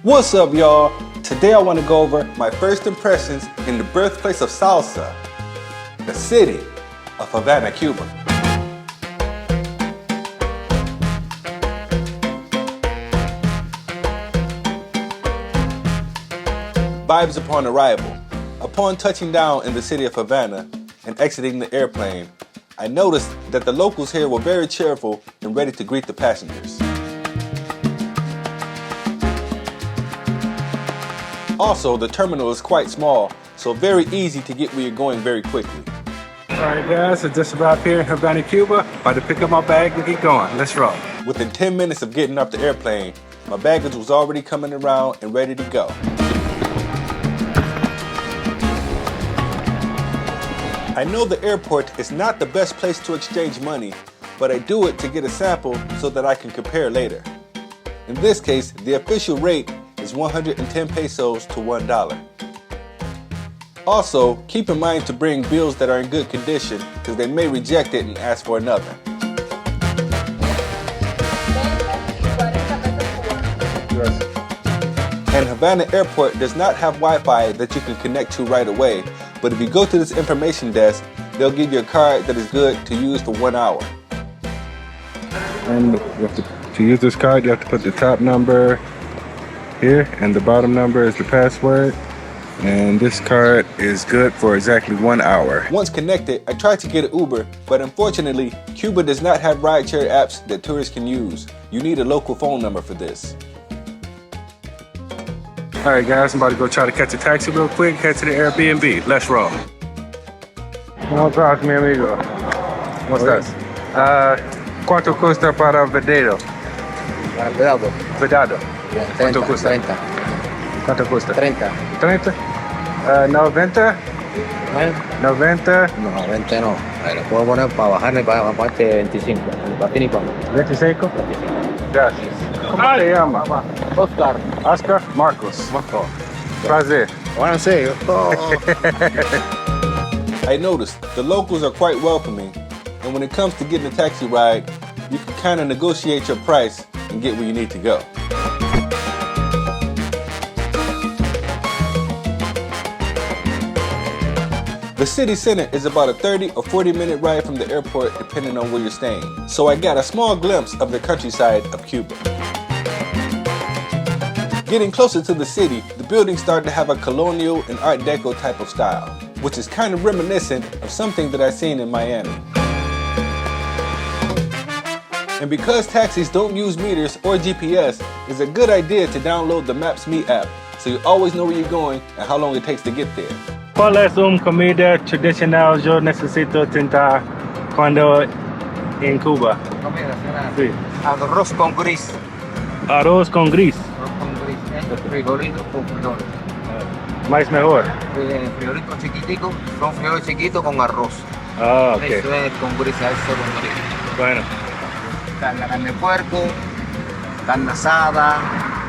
What's up, y'all? Today I want to go over my first impressions in the birthplace of salsa, the city of Havana, Cuba. Vibes upon arrival. Upon touching down in the city of Havana and exiting the airplane, I noticed that the locals here were very cheerful and ready to greet the passengers. Also, the terminal is quite small, so very easy to get where you're going very quickly. Alright guys, so just about here in Havana, Cuba. About to pick up my bag and get going. Let's roll. Within 10 minutes of getting off the airplane, my baggage was already coming around and ready to go. I know the airport is not the best place to exchange money, but I do it to get a sample so that I can compare later. In this case, the official rate is 110 pesos to $1. Also, keep in mind to bring bills that are in good condition because they may reject it and ask for another. And Havana Airport does not have Wi-Fi that you can connect to right away, but if you go to this information desk, they'll give you a card that is good to use for 1 hour. And you have to use this card, you have to put the top number here and the bottom number is the password. And this card is good for exactly 1 hour. Once connected, I tried to get an Uber, but unfortunately, Cuba does not have rideshare apps that tourists can use. You need a local phone number for this. Alright guys, I'm about to go try to catch a taxi real quick, head to the Airbnb. Let's roll. ¿Cómo estás, mi amigo? ¿Cómo estás? ¿Cuánto cuesta para Vedado? Para Vedado. Vedado. 30, ¿Cuánto cuesta? 30. ¿Cuánto cuesta? 30. 30? 90? ¿Eh? 90? No, 20 no. Lo puedo poner para bajarle para parte 25. Para ti ni para mí. 25? Gracias. ¿Cómo te llama? Oscar. Oscar? Marcos. Marco. Prazer. Bueno, sí. I noticed the locals are quite welcoming, and when it comes to getting a taxi ride, you can kind of negotiate your price and get where you need to go. The city center is about a 30 or 40 minute ride from the airport depending on where you're staying, so I got a small glimpse of the countryside of Cuba. Getting closer to the city, the buildings started to have a colonial and Art Deco type of style, which is kind of reminiscent of something that I've seen in Miami. And because taxis don't use meters or GPS, it's a good idea to download the Maps.me app so you always know where you're going and how long it takes to get there. ¿Cuál es una comida tradicional yo necesito tentar cuando en Cuba? Sí. Arroz con gris. Arroz con gris. Arroz con gris. Frijolitos con frijoles. Más mejor. Frijolitos chiquiticos, son frijoles chiquitos con arroz. Ah, ok. Eso es con gris, eso con gris. Bueno. La carne de puerco, carne asada,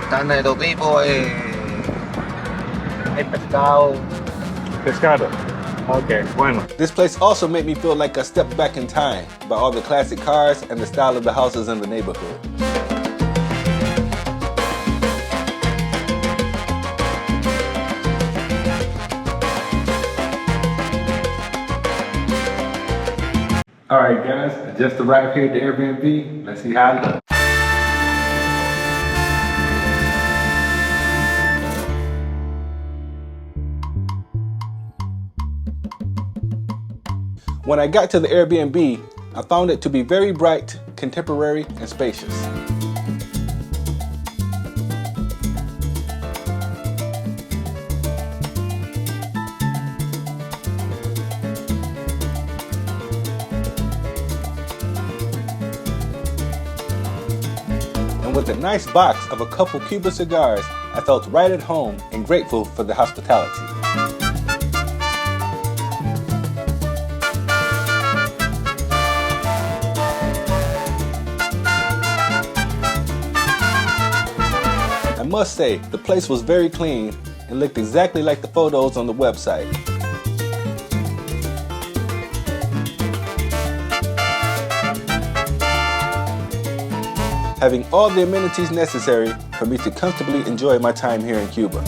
carne de todo tipo, el pescado. Pescado. Okay, bueno. This place also made me feel like I stepped back in time by all the classic cars and the style of the houses in the neighborhood. Alright guys, I just arrived here at the Airbnb. Let's see how it looks. When I got to the Airbnb, I found it to be very bright, contemporary, and spacious. And with a nice box of a couple Cuban cigars, I felt right at home and grateful for the hospitality. I must say, the place was very clean and looked exactly like the photos on the website. having all the amenities necessary for me to comfortably enjoy my time here in Cuba.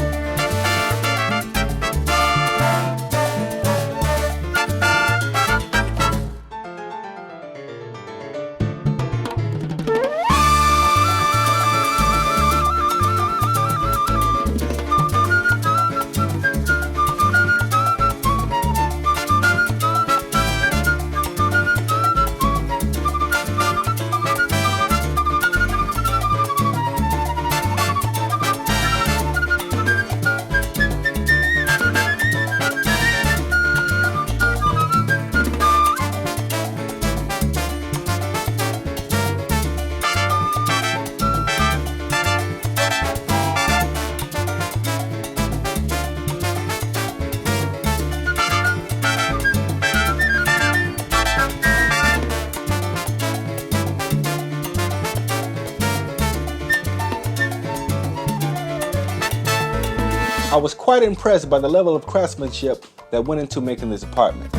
I was quite impressed by the level of craftsmanship that went into making this apartment.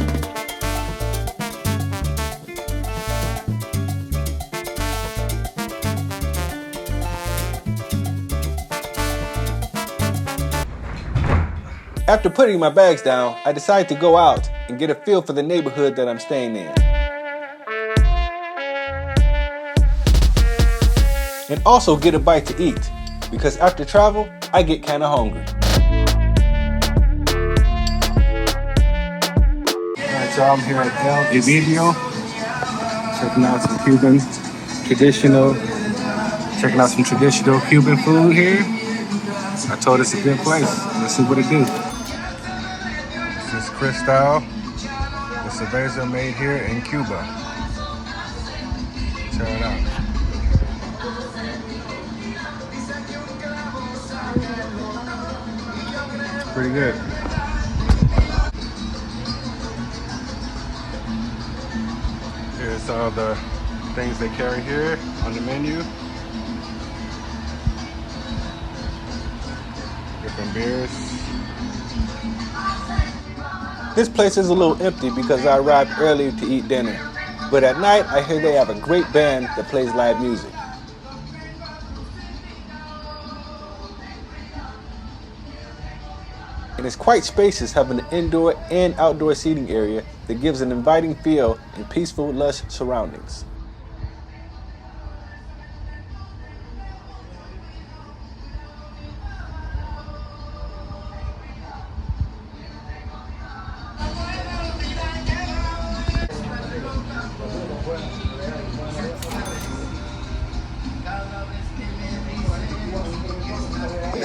After putting my bags down, I decided to go out and get a feel for the neighborhood that I'm staying in. And also get a bite to eat, because after travel, I get kinda hungry. Alright, so I'm here at El Vedado, checking out some Cuban traditional Cuban food here. I told it's a good place. Let's see what it do. This is Cristal, the cerveza made here in Cuba. Check it out. It's pretty good. Here's all the things they carry here on the menu. Different beers. This place is a little empty because I arrived early to eat dinner. But at night, I hear they have a great band that plays live music. And it's quite spacious, having an indoor and outdoor seating area that gives an inviting feel and peaceful, lush surroundings.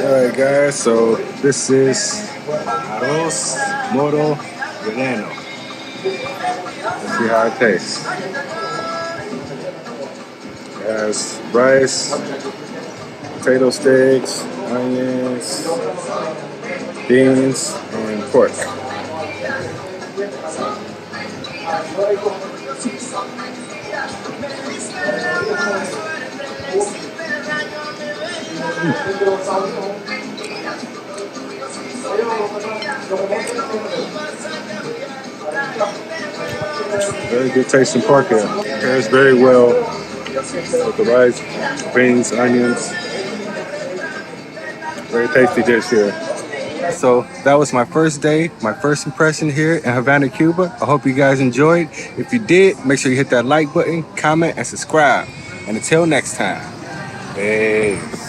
Alright guys, so this is arroz moro veneno. Let's see how it tastes. It has rice, potato sticks, onions, beans, and pork. Very good tasting pork here. Pairs very well with the rice, beans, onions. Very tasty dish here. So that was my first day, my first impression here in Havana, Cuba. I hope you guys enjoyed. If you did, make sure you hit that like button, comment, and subscribe. And until next time, peace.